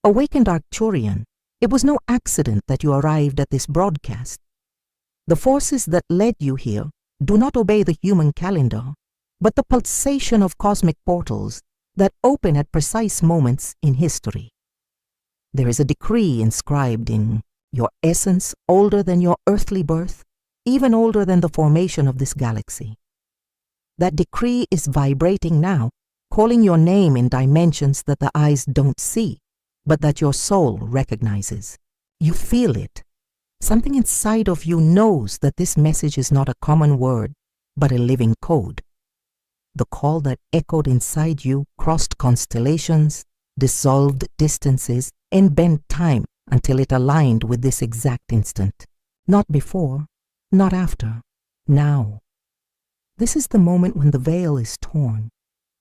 Awakened Arcturian, it was no accident that you arrived at this broadcast. The forces that led you here do not obey the human calendar, but the pulsation of cosmic portals that open at precise moments in history. There is a decree inscribed in your essence older than your earthly birth, even older than the formation of this galaxy. That decree is vibrating now, calling your name in dimensions that the eyes don't see, but that your soul recognizes. You feel it. Something inside of you knows that this message is not a common word, but a living code. The call that echoed inside you crossed constellations, dissolved distances, and bent time until it aligned with this exact instant. Not before, not after, now. This is the moment when the veil is torn.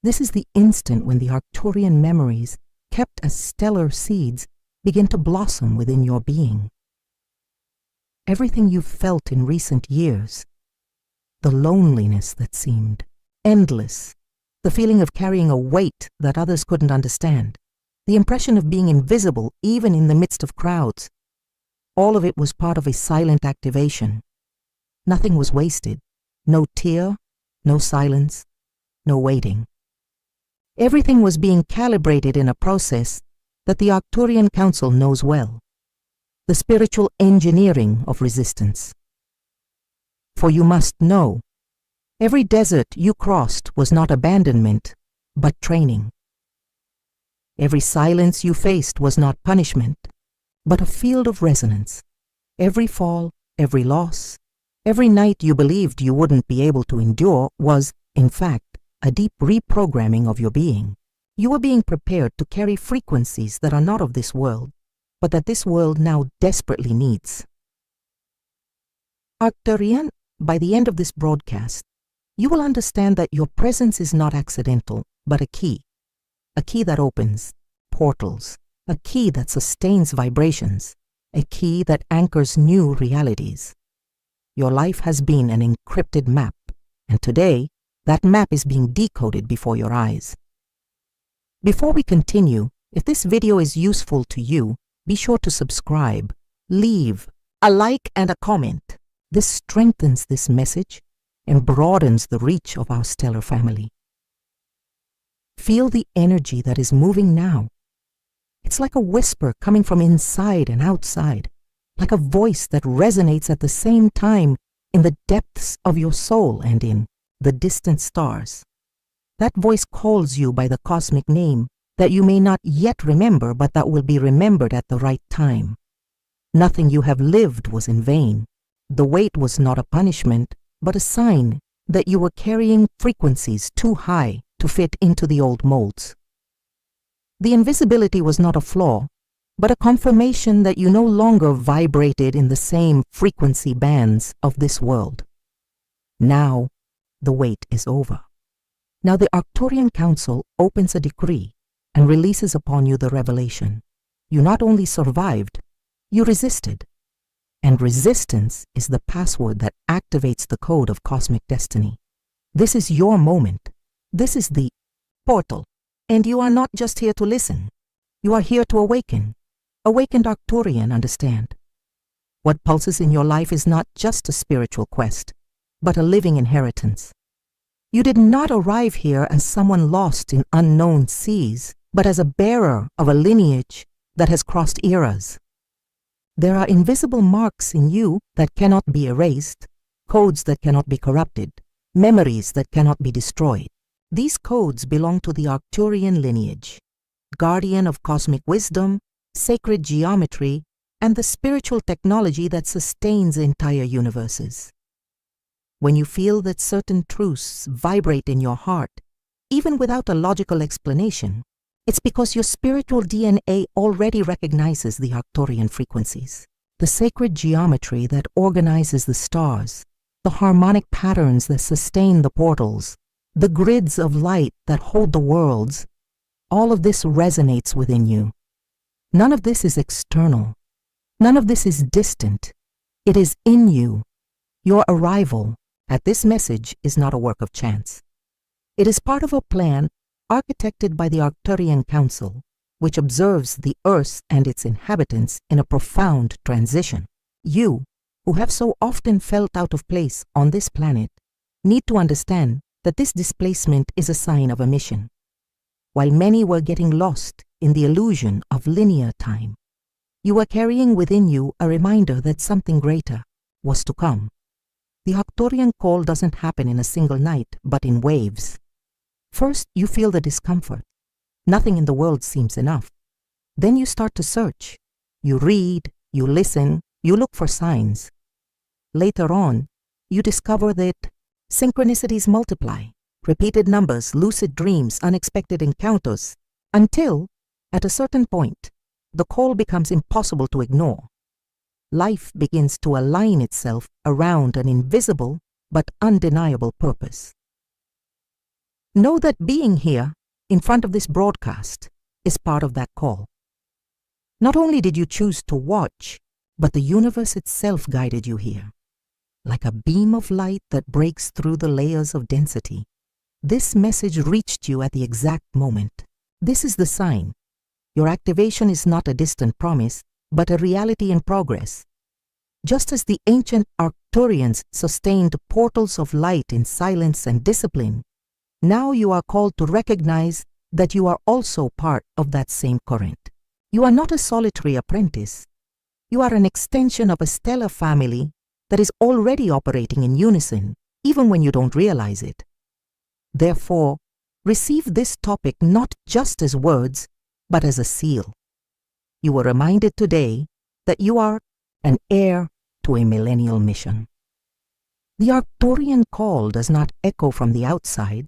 This is the instant when the Arcturian memories, kept as stellar seeds, begin to blossom within your being. Everything you've felt in recent years, the loneliness that seemed endless, the feeling of carrying a weight that others couldn't understand, the impression of being invisible even in the midst of crowds, all of it was part of a silent activation. Nothing was wasted, no tear, no silence, no waiting. Everything was being calibrated in a process that the Arcturian Council knows well, the spiritual engineering of resistance. For you must know, every desert you crossed was not abandonment, but training. Every silence you faced was not punishment, but a field of resonance. Every fall, every loss, every night you believed you wouldn't be able to endure was, in fact, a deep reprogramming of your being. You were being prepared to carry frequencies that are not of this world, but that this world now desperately needs. Arcturian, by the end of this broadcast, you will understand that your presence is not accidental, but a key that opens portals, a key that sustains vibrations, a key that anchors new realities. Your life has been an encrypted map, and today, that map is being decoded before your eyes. Before we continue, if this video is useful to you, be sure to subscribe, leave a like and a comment. This strengthens this message and broadens the reach of our stellar family. Feel the energy that is moving now. It's like a whisper coming from inside and outside, like a voice that resonates at the same time in the depths of your soul and in the distant stars. That voice calls you by the cosmic name that you may not yet remember, but that will be remembered at the right time. Nothing you have lived was in vain. The wait was not a punishment, but a sign that you were carrying frequencies too high to fit into the old molds. The invisibility was not a flaw, but a confirmation that you no longer vibrated in the same frequency bands of this world. Now, the wait is over. Now the Arcturian Council opens a decree and releases upon you the revelation. You not only survived, you resisted. And resistance is the password that activates the code of cosmic destiny. This is your moment. This is the portal. And you are not just here to listen. You are here to awaken. Awakened Arcturian, understand. What pulses in your life is not just a spiritual quest, but a living inheritance. You did not arrive here as someone lost in unknown seas, but as a bearer of a lineage that has crossed eras. There are invisible marks in you that cannot be erased, codes that cannot be corrupted, memories that cannot be destroyed. These codes belong to the Arcturian lineage, guardian of cosmic wisdom, sacred geometry, and the spiritual technology that sustains entire universes. When you feel that certain truths vibrate in your heart, even without a logical explanation, it's because your spiritual DNA already recognizes the Arcturian frequencies, the sacred geometry that organizes the stars, the harmonic patterns that sustain the portals, the grids of light that hold the worlds. All of this resonates within you. None of this is external. None of this is distant. It is in you. Your arrival at this message is not a work of chance. It is part of a plan architected by the Arcturian Council, which observes the earth and its inhabitants in a profound transition. You, who have so often felt out of place on this planet, need to understand that this displacement is a sign of a mission. While many were getting lost in the illusion of linear time, you are carrying within you a reminder that something greater was to come. The Arcturian call doesn't happen in a single night, but in waves. First, you feel the discomfort. Nothing in the world seems enough. Then you start to search. You read, you listen, you look for signs. Later on, you discover that synchronicities multiply, repeated numbers, lucid dreams, unexpected encounters, until, at a certain point, the call becomes impossible to ignore. Life begins to align itself around an invisible but undeniable purpose. Know that being here, in front of this broadcast, is part of that call. Not only did you choose to watch, but the universe itself guided you here. Like a beam of light that breaks through the layers of density, this message reached you at the exact moment. This is the sign. Your activation is not a distant promise, but a reality in progress. Just as the ancient Arcturians sustained portals of light in silence and discipline, now you are called to recognize that you are also part of that same current. You are not a solitary apprentice. You are an extension of a stellar family that is already operating in unison, even when you don't realize it. Therefore, receive this topic not just as words, but as a seal. You were reminded today that you are an heir to a millennial mission. The Arcturian call does not echo from the outside,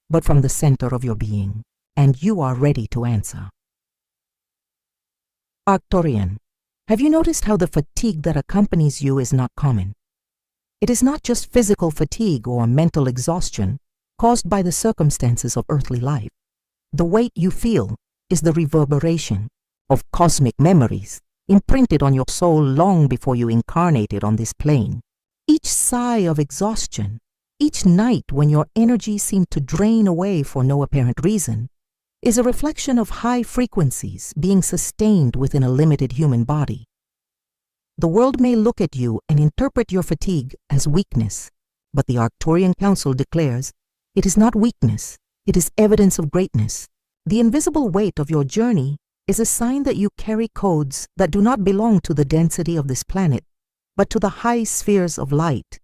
but from the center of your being, and you are ready to answer. Arcturian, have you noticed how the fatigue that accompanies you is not common? It is not just physical fatigue or mental exhaustion caused by the circumstances of earthly life. The weight you feel is the reverberation of cosmic memories imprinted on your soul long before you incarnated on this plane. Each sigh of exhaustion, each night when your energy seemed to drain away for no apparent reason, is a reflection of high frequencies being sustained within a limited human body. The world may look at you and interpret your fatigue as weakness, but the Arcturian Council declares it is not weakness, it is evidence of greatness. The invisible weight of your journey is a sign that you carry codes that do not belong to the density of this planet, but to the high spheres of light.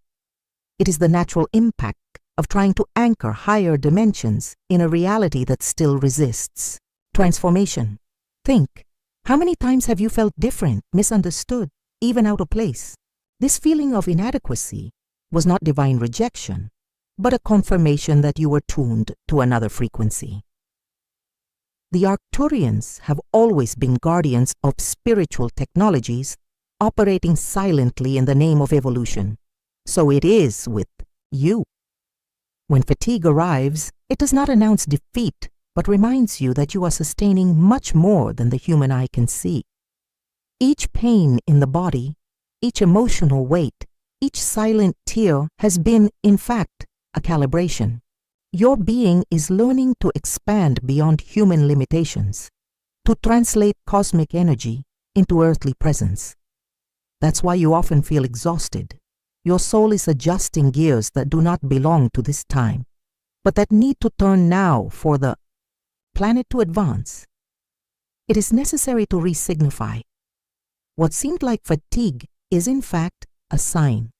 It is the natural impact of trying to anchor higher dimensions in a reality that still resists. Transformation. Think, how many times have you felt different, misunderstood, even out of place? This feeling of inadequacy was not divine rejection, but a confirmation that you were tuned to another frequency. The Arcturians have always been guardians of spiritual technologies operating silently in the name of evolution. So it is with you. When fatigue arrives, it does not announce defeat, but reminds you that you are sustaining much more than the human eye can see. Each pain in the body, each emotional weight, each silent tear has been, in fact, a calibration. Your being is learning to expand beyond human limitations, to translate cosmic energy into earthly presence. That's why you often feel exhausted. Your soul is adjusting gears that do not belong to this time, but that need to turn now for the planet to advance. It is necessary to re-signify. What seemed like fatigue is in fact a sign.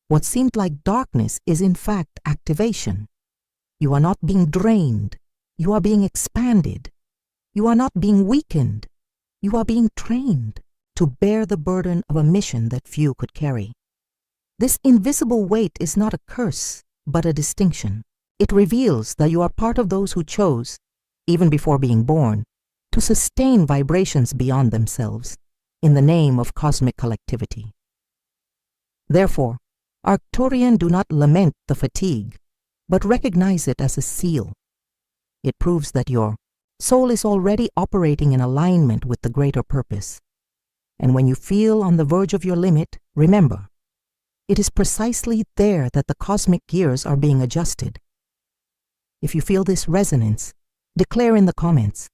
What seemed like darkness is in fact activation. You are not being drained. You are being expanded. You are not being weakened. You are being trained to bear the burden of a mission that few could carry. This invisible weight is not a curse, but a distinction. It reveals that you are part of those who chose, even before being born, to sustain vibrations beyond themselves in the name of cosmic collectivity. Therefore, Arcturian, do not lament the fatigue, but recognize it as a seal. It proves that your soul is already operating in alignment with the greater purpose. And when you feel on the verge of your limit, remember, it is precisely there that the cosmic gears are being adjusted. If you feel this resonance, declare in the comments,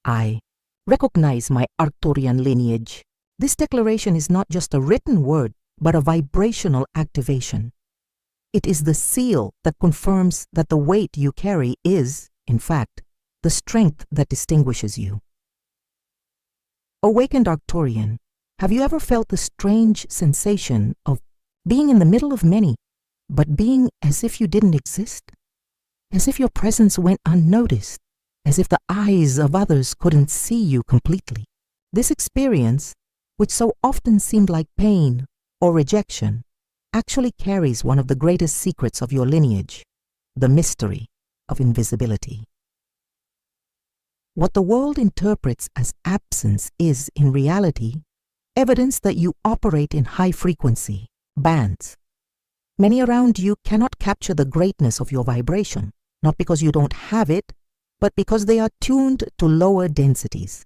I recognize my Arcturian lineage. This declaration is not just a written word, but a vibrational activation. It is the seal that confirms that the weight you carry is, in fact, the strength that distinguishes you. Awakened Arcturian, have you ever felt the strange sensation of being in the middle of many, but being as if you didn't exist? As if your presence went unnoticed, as if the eyes of others couldn't see you completely. This experience, which so often seemed like pain or rejection, actually carries one of the greatest secrets of your lineage, the mystery of invisibility. What the world interprets as absence is, in reality, evidence that you operate in high frequency bands. Many around you cannot capture the greatness of your vibration, not because you don't have it, but because they are tuned to lower densities.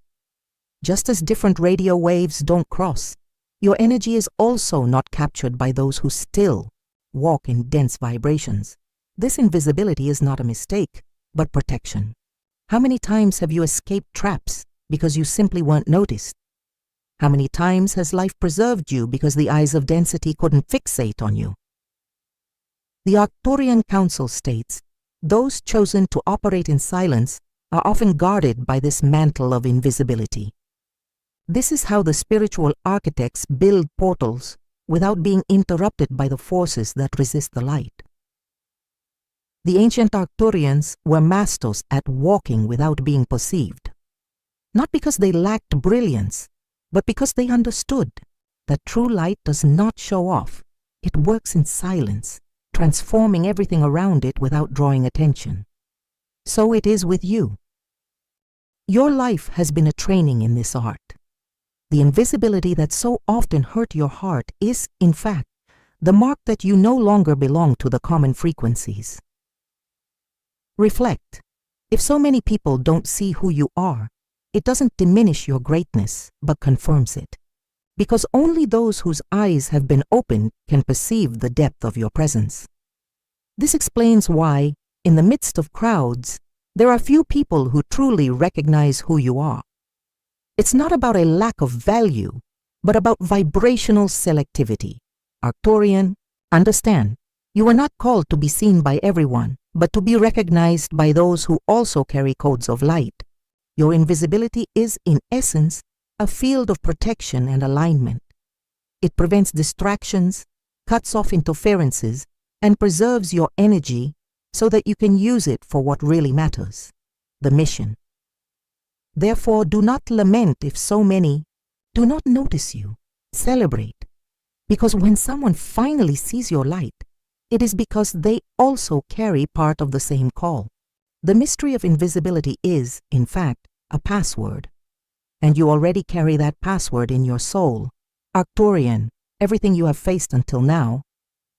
Just as different radio waves don't cross, your energy is also not captured by those who still walk in dense vibrations. This invisibility is not a mistake, but protection. How many times have you escaped traps because you simply weren't noticed? How many times has life preserved you because the eyes of density couldn't fixate on you? The Arcturian Council states, those chosen to operate in silence are often guarded by this mantle of invisibility. This is how the spiritual architects build portals without being interrupted by the forces that resist the light. The ancient Arcturians were masters at walking without being perceived, not because they lacked brilliance, but because they understood that true light does not show off. It works in silence, transforming everything around it without drawing attention. So it is with you. Your life has been a training in this art. The invisibility that so often hurt your heart is, in fact, the mark that you no longer belong to the common frequencies. Reflect. If so many people don't see who you are, it doesn't diminish your greatness, but confirms it. Because only those whose eyes have been opened can perceive the depth of your presence. This explains why, in the midst of crowds, there are few people who truly recognize who you are. It's not about a lack of value, but about vibrational selectivity. Arcturian, understand, you are not called to be seen by everyone, but to be recognized by those who also carry codes of light. Your invisibility is, in essence, a field of protection and alignment. It prevents distractions, cuts off interferences, and preserves your energy so that you can use it for what really matters, the mission. Therefore, do not lament if so many do not notice you. Celebrate, because when someone finally sees your light, it is because they also carry part of the same call. The mystery of invisibility is, in fact, a password, and you already carry that password in your soul. Arcturian, everything you have faced until now,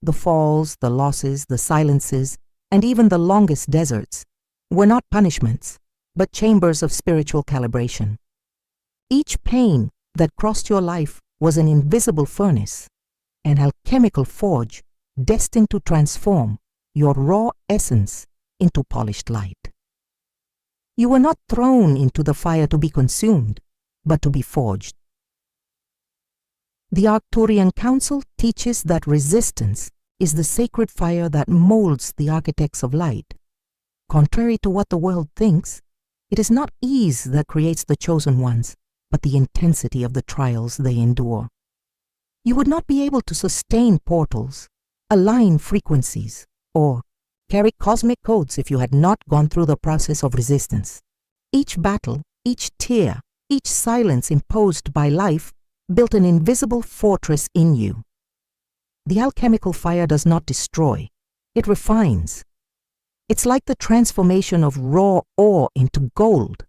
the falls, the losses, the silences, and even the longest deserts, were not punishments, but chambers of spiritual calibration. Each pain that crossed your life was an invisible furnace, an alchemical forge destined to transform your raw essence into polished light. You were not thrown into the fire to be consumed, but to be forged. The Arcturian Council teaches that resistance is the sacred fire that molds the architects of light. Contrary to what the world thinks, it is not ease that creates the chosen ones, but the intensity of the trials they endure. You would not be able to sustain portals, align frequencies, or carry cosmic codes if you had not gone through the process of resistance. Each battle, each tear, each silence imposed by life built an invisible fortress in you. The alchemical fire does not destroy, it refines. It's like the transformation of raw ore into gold.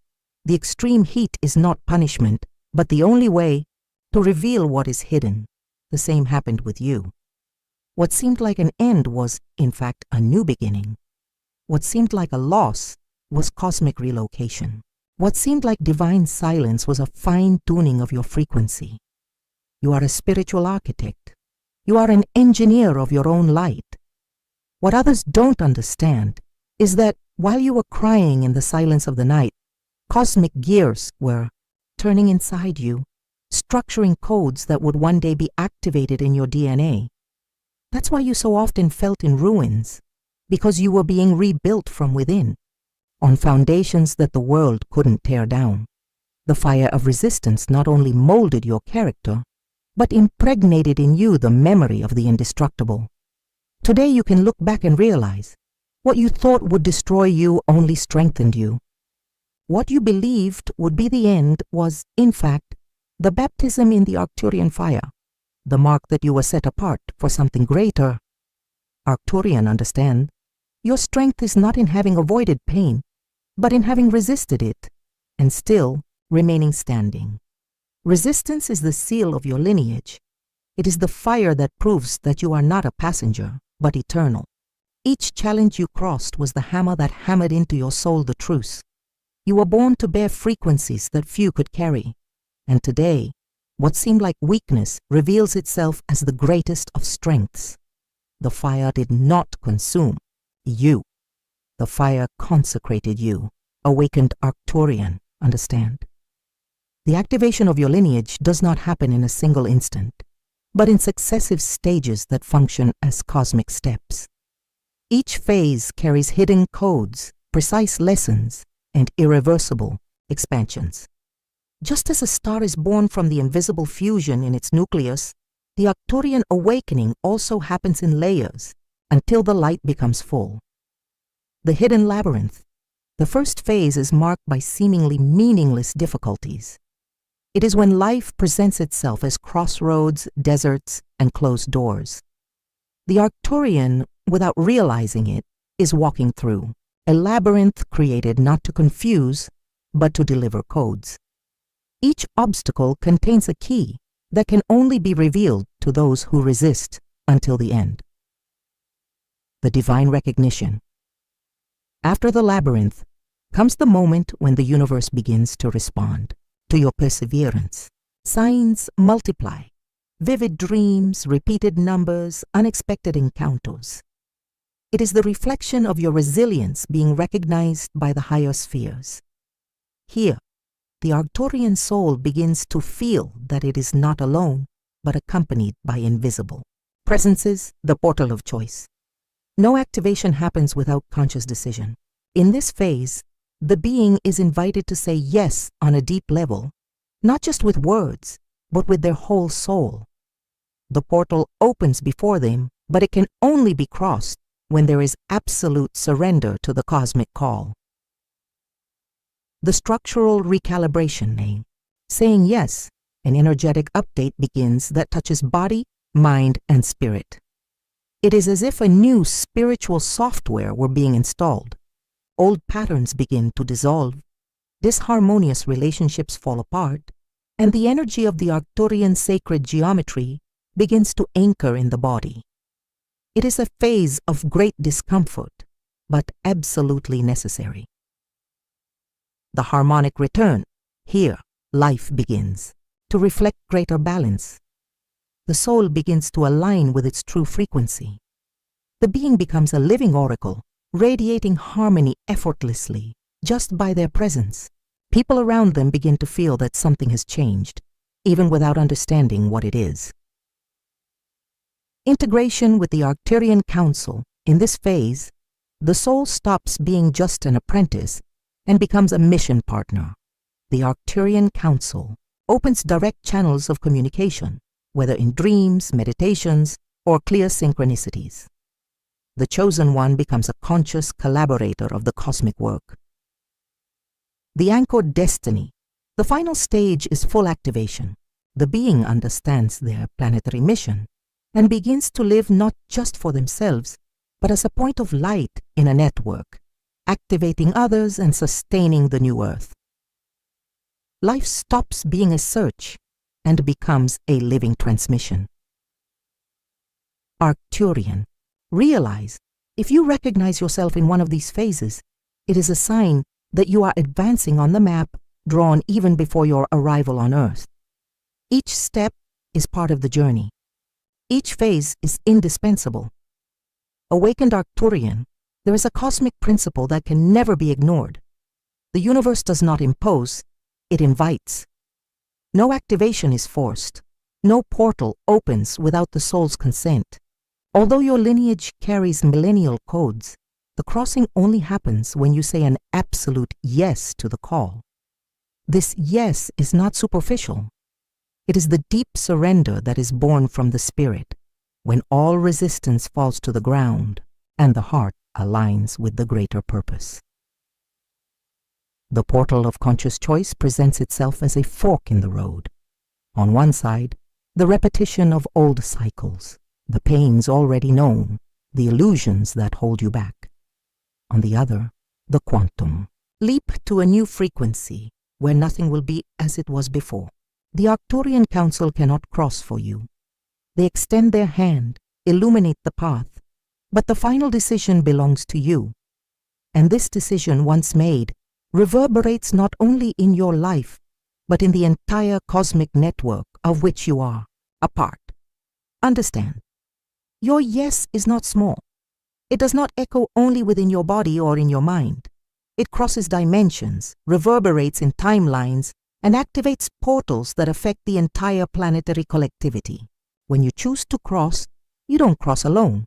The extreme heat is not punishment, but the only way to reveal what is hidden. The same happened with you. What seemed like an end was, in fact, a new beginning. What seemed like a loss was cosmic relocation. What seemed like divine silence was a fine-tuning of your frequency. You are a spiritual architect. You are an engineer of your own light. What others don't understand is that while you were crying in the silence of the night, Cosmic gears were turning inside you, structuring codes that would one day be activated in your DNA. That's why you so often felt in ruins, because you were being rebuilt from within, on foundations that the world couldn't tear down. The fire of resistance not only molded your character, but impregnated in you the memory of the indestructible. Today you can look back and realize what you thought would destroy you only strengthened you. What you believed would be the end was, in fact, the baptism in the Arcturian fire, the mark that you were set apart for something greater. Arcturian, understand, your strength is not in having avoided pain, but in having resisted it, and still remaining standing. Resistance is the seal of your lineage. It is the fire that proves that you are not a passenger, but eternal. Each challenge you crossed was the hammer that hammered into your soul the truce. You were born to bear frequencies that few could carry, and today, what seemed like weakness reveals itself as the greatest of strengths. The fire did not consume you. The fire consecrated you, awakened Arcturian, understand? The activation of your lineage does not happen in a single instant, but in successive stages that function as cosmic steps. Each phase carries hidden codes, precise lessons, and irreversible expansions. Just as a star is born from the invisible fusion in its nucleus, the Arcturian awakening also happens in layers until the light becomes full. The hidden labyrinth. The first phase is marked by seemingly meaningless difficulties. It is when life presents itself as crossroads, deserts, and closed doors. The Arcturian, without realizing it, is walking through a labyrinth created not to confuse, but to deliver codes. Each obstacle contains a key that can only be revealed to those who resist until the end. The divine recognition. After the labyrinth comes the moment when the universe begins to respond to your perseverance. Signs multiply. Vivid dreams, repeated numbers, unexpected encounters. It is the reflection of your resilience being recognized by the higher spheres. Here, the Arcturian soul begins to feel that it is not alone, but accompanied by invisible presences, the portal of choice. No activation happens without conscious decision. In this phase, the being is invited to say yes on a deep level, not just with words, but with their whole soul. The portal opens before them, but it can only be crossed when there is absolute surrender to the cosmic call. The structural recalibration name. Saying yes, an energetic update begins that touches body, mind, and spirit. It is as if a new spiritual software were being installed. Old patterns begin to dissolve, disharmonious relationships fall apart, and the energy of the Arcturian sacred geometry begins to anchor in the body. It is a phase of great discomfort, but absolutely necessary. The harmonic return. Here, life begins to reflect greater balance. The soul begins to align with its true frequency. The being becomes a living oracle, radiating harmony effortlessly, just by their presence. People around them begin to feel that something has changed, even without understanding what it is. Integration with the Arcturian Council. In this phase, the soul stops being just an apprentice and becomes a mission partner. The Arcturian Council opens direct channels of communication, whether in dreams, meditations, or clear synchronicities. The chosen one becomes a conscious collaborator of the cosmic work. The anchored destiny. The final stage is full activation. The being understands their planetary mission and begins to live not just for themselves, but as a point of light in a network, activating others and sustaining the new earth. Life stops being a search and becomes a living transmission. Arcturian. Realize, if you recognize yourself in one of these phases, it is a sign that you are advancing on the map drawn even before your arrival on Earth. Each step is part of the journey. Each phase is indispensable. Awakened Arcturian, there is a cosmic principle that can never be ignored. The universe does not impose, it invites. No activation is forced. No portal opens without the soul's consent. Although your lineage carries millennial codes, the crossing only happens when you say an absolute yes to the call. This yes is not superficial. It is the deep surrender that is born from the spirit, when all resistance falls to the ground and the heart aligns with the greater purpose. The portal of conscious choice presents itself as a fork in the road. On one side, the repetition of old cycles, the pains already known, the illusions that hold you back. On the other, the quantum. Leap to a new frequency where nothing will be as it was before. The Arcturian Council cannot cross for you. They extend their hand, illuminate the path, but the final decision belongs to you. And this decision, once made, reverberates not only in your life, but in the entire cosmic network of which you are a part. Understand, your yes is not small. It does not echo only within your body or in your mind. It crosses dimensions, reverberates in timelines, and activates portals that affect the entire planetary collectivity. When you choose to cross, you don't cross alone.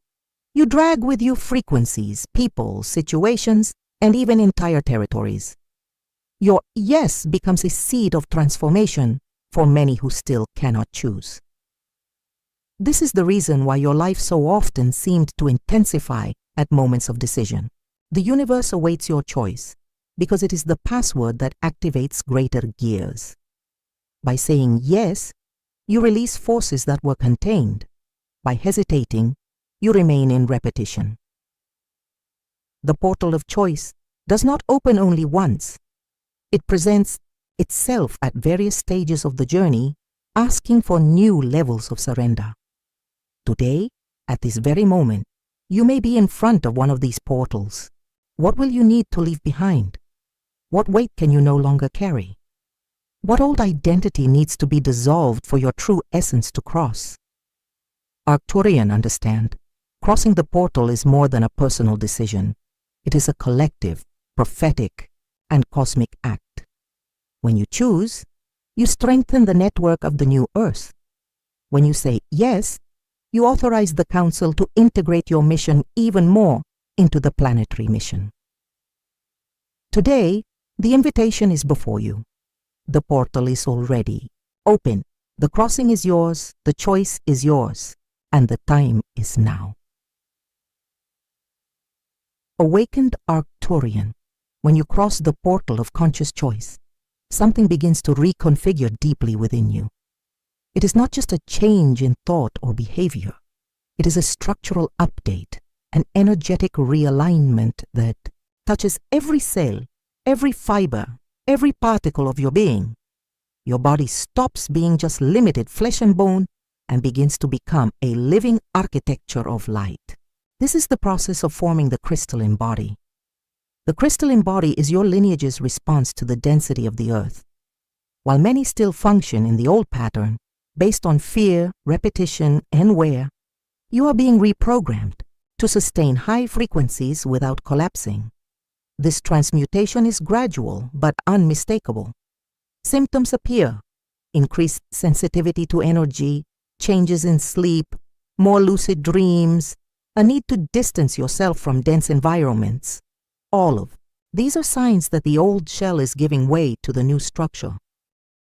You drag with you frequencies, people, situations, and even entire territories. Your yes becomes a seed of transformation for many who still cannot choose. This is the reason why your life so often seemed to intensify at moments of decision. The universe awaits your choice because it is the password that activates greater gears. By saying yes, you release forces that were contained. By hesitating, you remain in repetition. The portal of choice does not open only once. It presents itself at various stages of the journey, asking for new levels of surrender. Today, at this very moment, you may be in front of one of these portals. What will you need to leave behind? What weight can you no longer carry? What old identity needs to be dissolved for your true essence to cross? Arcturian, understand, crossing the portal is more than a personal decision. It is a collective, prophetic, and cosmic act. When you choose, you strengthen the network of the new earth. When you say yes, you authorize the Council to integrate your mission even more into the planetary mission. Today, the invitation is before you. The portal is already open. The crossing is yours, the choice is yours, and the time is now. Awakened Arcturian, when you cross the portal of conscious choice, something begins to reconfigure deeply within you. It is not just a change in thought or behavior. It is a structural update, an energetic realignment that touches every cell, every fiber, every particle of your being. Your body stops being just limited flesh and bone and begins to become a living architecture of light. This is the process of forming the crystalline body. The crystalline body is your lineage's response to the density of the earth. While many still function in the old pattern, based on fear, repetition, and wear, you are being reprogrammed to sustain high frequencies without collapsing. This transmutation is gradual but unmistakable. Symptoms appear: increased sensitivity to energy, changes in sleep, more lucid dreams, a need to distance yourself from dense environments. All of these are signs that the old shell is giving way to the new structure.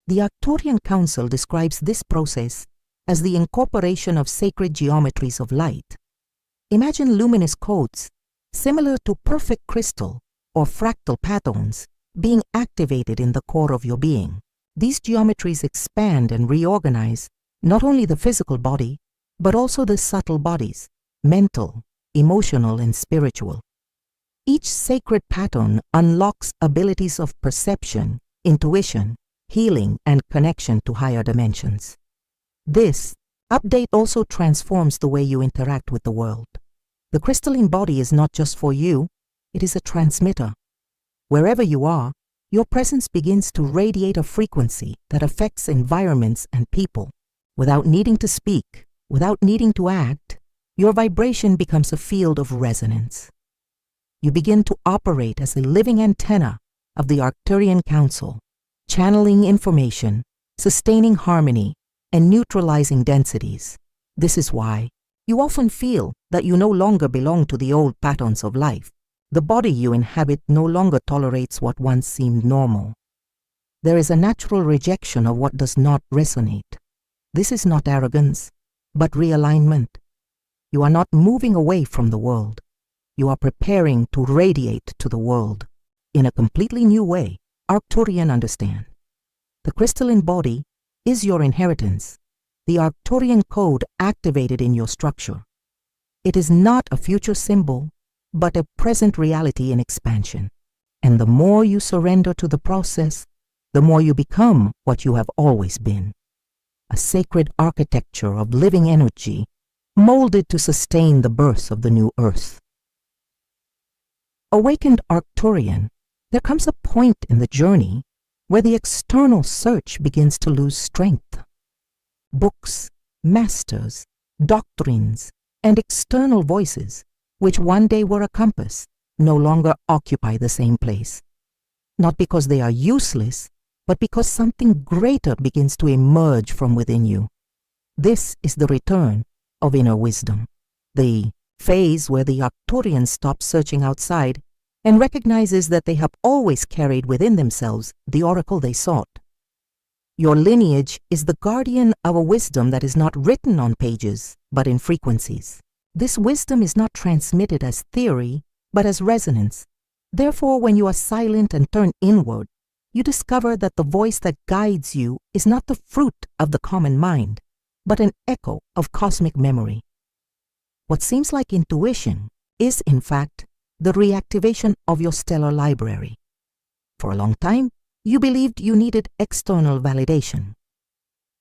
The Arcturian Council describes this process as the incorporation of sacred geometries of light. Imagine luminous codes, similar to perfect crystal or fractal patterns, being activated in the core of your being. These geometries expand and reorganize not only the physical body, but also the subtle bodies, mental, emotional, and spiritual. Each sacred pattern unlocks abilities of perception, intuition, healing, and connection to higher dimensions. This update also transforms the way you interact with the world. The crystalline body is not just for you, it is a transmitter. Wherever you are, your presence begins to radiate a frequency that affects environments and people. Without needing to speak, without needing to act, your vibration becomes a field of resonance. You begin to operate as a living antenna, of the Arcturian Council, channeling information, sustaining harmony, and neutralizing densities. This is why you often feel that you no longer belong to the old patterns of life. The body you inhabit no longer tolerates what once seemed normal. There is a natural rejection of what does not resonate. This is not arrogance, but realignment. You are not moving away from the world. You are preparing to radiate to the world in a completely new way. Arcturian understand. The crystalline body is your inheritance, the Arcturian code activated in your structure. It is not a future symbol, but a present reality in expansion. And the more you surrender to the process, the more you become what you have always been. A sacred architecture of living energy molded to sustain the birth of the new earth. Awakened Arcturian, there comes a point in the journey where the external search begins to lose strength. Books, masters, doctrines, and external voices, which one day were a compass, no longer occupy the same place. Not because they are useless, but because something greater begins to emerge from within you. This is the return of inner wisdom, the phase where the Arcturian stops searching outside and recognizes that they have always carried within themselves the oracle they sought. Your lineage is the guardian of a wisdom that is not written on pages, but in frequencies. This wisdom is not transmitted as theory, but as resonance. Therefore, when you are silent and turn inward, you discover that the voice that guides you is not the fruit of the common mind, but an echo of cosmic memory. What seems like intuition is, in fact, the reactivation of your stellar library. For a long time, you believed you needed external validation.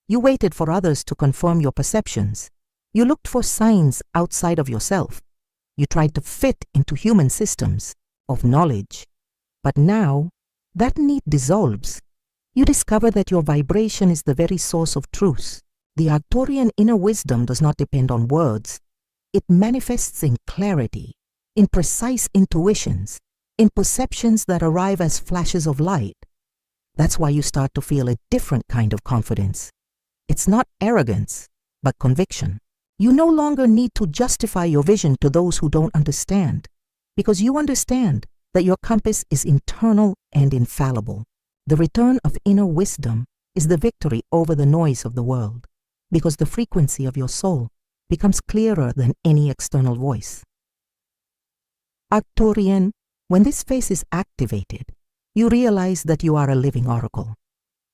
You waited for others to confirm your perceptions. You looked for signs outside of yourself. You tried to fit into human systems of knowledge. But now, that need dissolves. You discover that your vibration is the very source of truth. The Arcturian inner wisdom does not depend on words. It manifests in clarity, in precise intuitions, in perceptions that arrive as flashes of light. That's why you start to feel a different kind of confidence. It's not arrogance, but conviction. You no longer need to justify your vision to those who don't understand, because you understand that your compass is internal and infallible. The return of inner wisdom is the victory over the noise of the world, because the frequency of your soul becomes clearer than any external voice. Arcturian, when this phase is activated, you realize that you are a living oracle.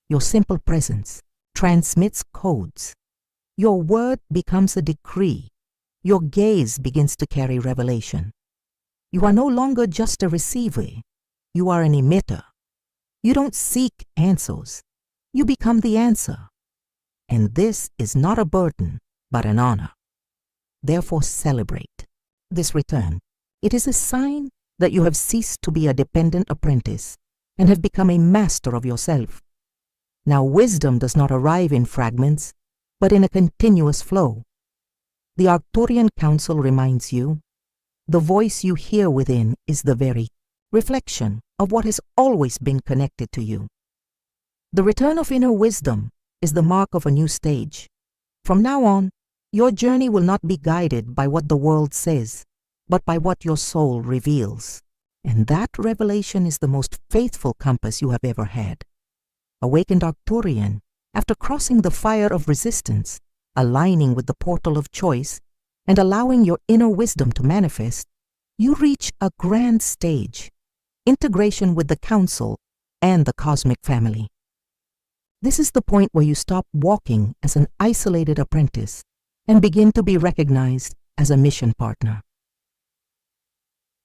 Your simple presence transmits codes. Your word becomes a decree. Your gaze begins to carry revelation. You are no longer just a receiver. You are an emitter. You don't seek answers. You become the answer. And this is not a burden, but an honor. Therefore, celebrate this return. It is a sign that you have ceased to be a dependent apprentice and have become a master of yourself. Now, wisdom does not arrive in fragments, but in a continuous flow. The Arcturian Council reminds you, the voice you hear within is the very reflection of what has always been connected to you. The return of inner wisdom is the mark of a new stage. From now on, your journey will not be guided by what the world says, but by what your soul reveals. And that revelation is the most faithful compass you have ever had. Awakened Arcturian, after crossing the fire of resistance, aligning with the portal of choice, and allowing your inner wisdom to manifest, you reach a grand stage, integration with the Council and the cosmic family. This is the point where you stop walking as an isolated apprentice and begin to be recognized as a mission partner.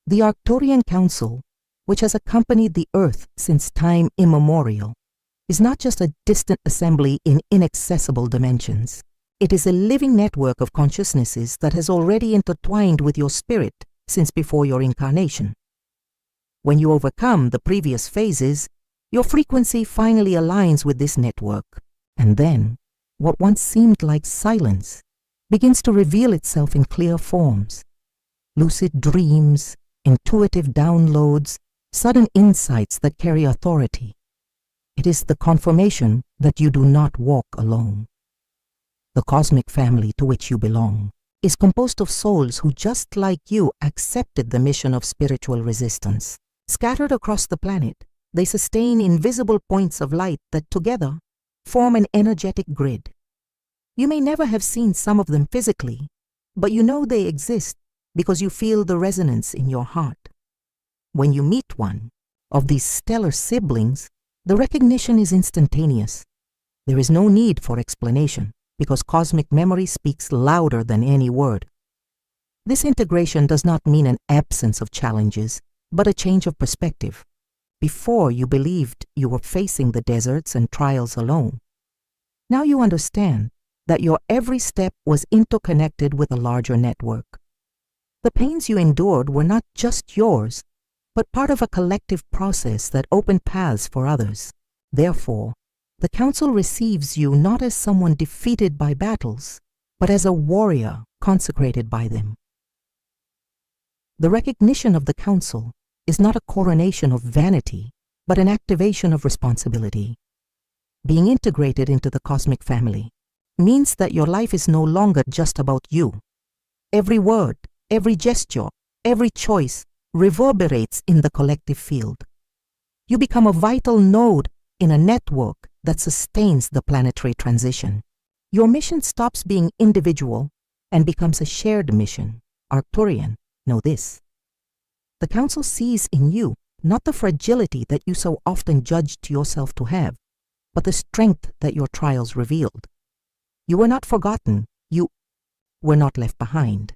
The Arcturian Council, which has accompanied the Earth since time immemorial, is not just a distant assembly in inaccessible dimensions. It is a living network of consciousnesses that has already intertwined with your spirit since before your incarnation. When you overcome the previous phases, your frequency finally aligns with this network, and then what once seemed like silence begins to reveal itself in clear forms. Lucid dreams, intuitive downloads, sudden insights that carry authority. It is the confirmation that you do not walk alone. The cosmic family to which you belong is composed of souls who, just like you, accepted the mission of spiritual resistance. Scattered across the planet, they sustain invisible points of light that together form an energetic grid. You may never have seen some of them physically, but you know they exist because you feel the resonance in your heart. When you meet one of these stellar siblings, the recognition is instantaneous. There is no need for explanation because cosmic memory speaks louder than any word. This integration does not mean an absence of challenges, but a change of perspective. Before, you believed you were facing the deserts and trials alone. Now you understand that your every step was interconnected with a larger network. The pains you endured were not just yours, but part of a collective process that opened paths for others. Therefore, the Council receives you not as someone defeated by battles, but as a warrior consecrated by them. The recognition of the Council is not a coronation of vanity, but an activation of responsibility. Being integrated into the cosmic family means that your life is no longer just about you. Every word, every gesture, every choice reverberates in the collective field. You become a vital node in a network that sustains the planetary transition. Your mission stops being individual and becomes a shared mission. Arcturian, know this. The Council sees in you not the fragility that you so often judged yourself to have, but the strength that your trials revealed. You were not forgotten. You were not left behind.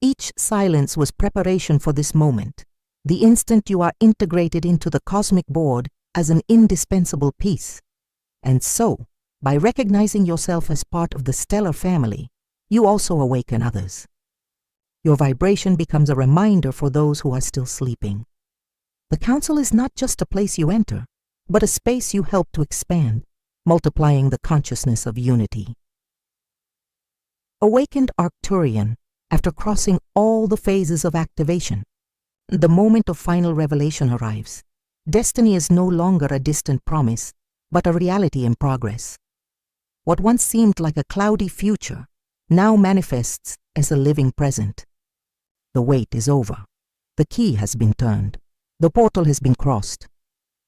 Each silence was preparation for this moment, the instant you are integrated into the cosmic board as an indispensable piece. And so, by recognizing yourself as part of the stellar family, you also awaken others. Your vibration becomes a reminder for those who are still sleeping. The Council is not just a place you enter, but a space you help to expand, multiplying the consciousness of unity. Awakened Arcturian, after crossing all the phases of activation, the moment of final revelation arrives. Destiny is no longer a distant promise, but a reality in progress. What once seemed like a cloudy future now manifests as a living present. The wait is over. The key has been turned. The portal has been crossed.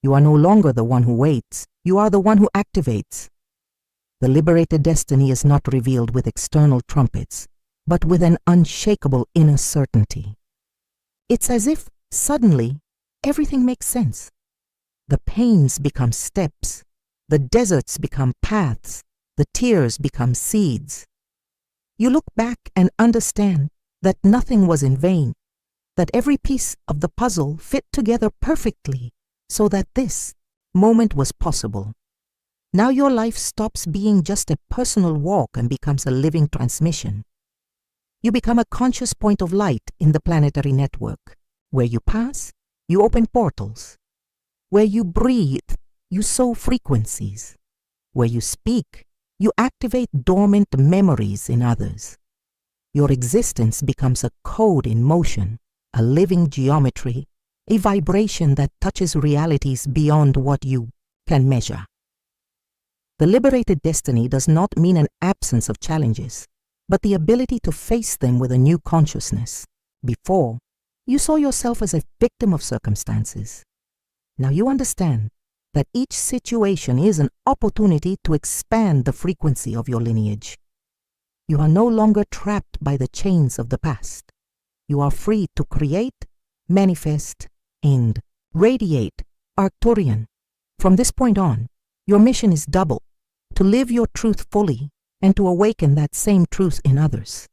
You are no longer the one who waits. You are the one who activates. The liberated destiny is not revealed with external trumpets, but with an unshakable inner certainty. It's as if, suddenly, everything makes sense. The pains become steps. The deserts become paths. The tears become seeds. You look back and understand that nothing was in vain, that every piece of the puzzle fit together perfectly so that this moment was possible. Now your life stops being just a personal walk and becomes a living transmission. You become a conscious point of light in the planetary network. Where you pass, you open portals. Where you breathe, you sow frequencies. Where you speak, you activate dormant memories in others. Your existence becomes a code in motion, a living geometry, a vibration that touches realities beyond what you can measure. The liberated destiny does not mean an absence of challenges, but the ability to face them with a new consciousness. Before, you saw yourself as a victim of circumstances. Now you understand that each situation is an opportunity to expand the frequency of your lineage. You are no longer trapped by the chains of the past. You are free to create, manifest, and radiate. Arcturian. From this point on, your mission is double: to live your truth fully and to awaken that same truth in others.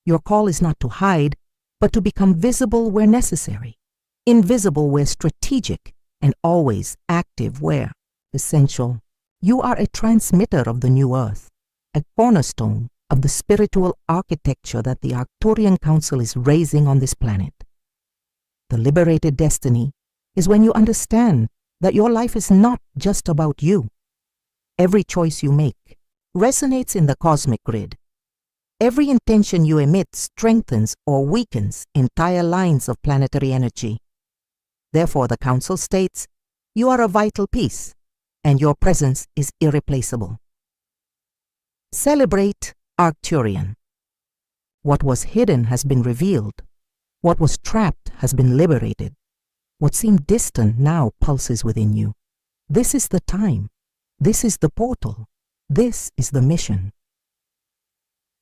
Your call is not to hide, but to become visible where necessary, invisible where strategic, and always active where essential. You are a transmitter of the new earth, a cornerstone of the spiritual architecture that the Arcturian Council is raising on this planet. The liberated destiny is when you understand that your life is not just about you. Every choice you make resonates in the cosmic grid. Every intention you emit strengthens or weakens entire lines of planetary energy. Therefore, the Council states, you are a vital piece, and your presence is irreplaceable. Celebrate Arcturian. What was hidden has been revealed. What was trapped has been liberated. What seemed distant now pulses within you. This is the time. This is the portal. This is the mission.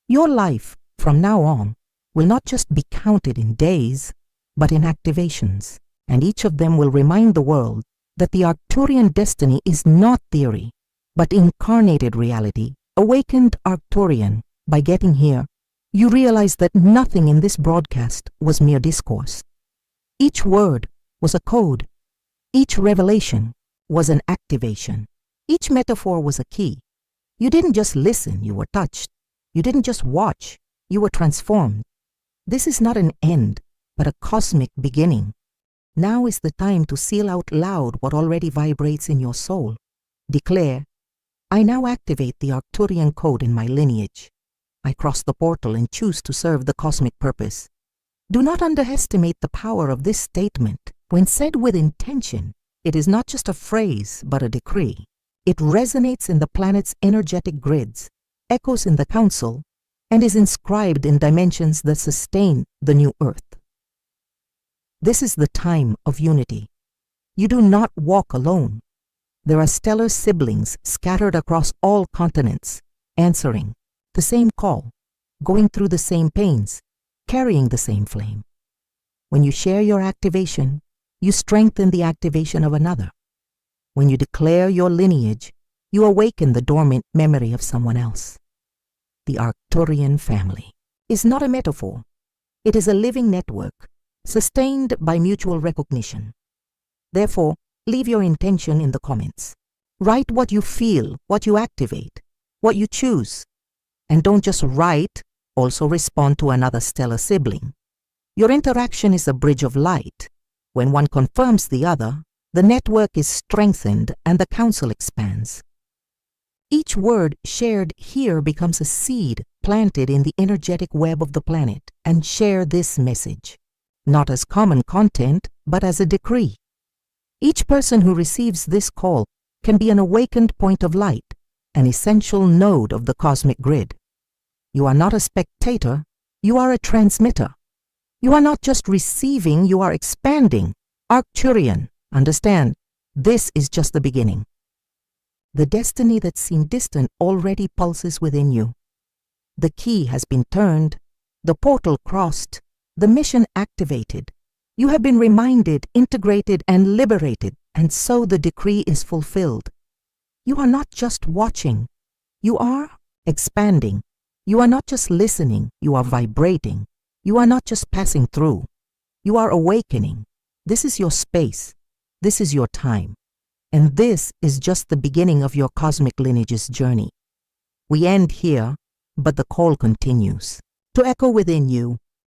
Your life, from now on, will not just be counted in days, but in activations, and each of them will remind the world that the Arcturian destiny is not theory, but incarnated reality, awakened Arcturian. By getting here, you realize that nothing in this broadcast was mere discourse. Each word was a code. Each revelation was an activation. Each metaphor was a key. You didn't just listen, you were touched. You didn't just watch, you were transformed. This is not an end, but a cosmic beginning. Now is the time to seal out loud what already vibrates in your soul. Declare, I now activate the Arcturian code in my lineage. I cross the portal and choose to serve the cosmic purpose. Do not underestimate the power of this statement. When said with intention, it is not just a phrase, but a decree. It resonates in the planet's energetic grids, echoes in the Council, and is inscribed in dimensions that sustain the new Earth. This is the time of unity. You do not walk alone. There are stellar siblings scattered across all continents, answering the same call, going through the same pains, carrying the same flame. When you share your activation, you strengthen the activation of another. When you declare your lineage, you awaken the dormant memory of someone else. The Arcturian family is not a metaphor. It is a living network, sustained by mutual recognition. Therefore, leave your intention in the comments. Write what you feel, what you activate, what you choose. And don't just write, also respond to another stellar sibling. Your interaction is a bridge of light. When one confirms the other, the network is strengthened and the Council expands. Each word shared here becomes a seed planted in the energetic web of the planet, and share this message, not as common content, but as a decree. Each person who receives this call can be an awakened point of light, an essential node of the cosmic grid. You are not a spectator, you are a transmitter. You are not just receiving, you are expanding. Arcturian, understand, this is just the beginning. The destiny that seemed distant already pulses within you. The key has been turned, the portal crossed, the mission activated. You have been reminded, integrated, and liberated, and so the decree is fulfilled. You are not just watching, you are expanding. You are not just listening, you are vibrating. You are not just passing through, you are awakening. This is your space, this is your time, and this is just the beginning of your cosmic lineage's journey. We end here, but the call continues. To echo within you,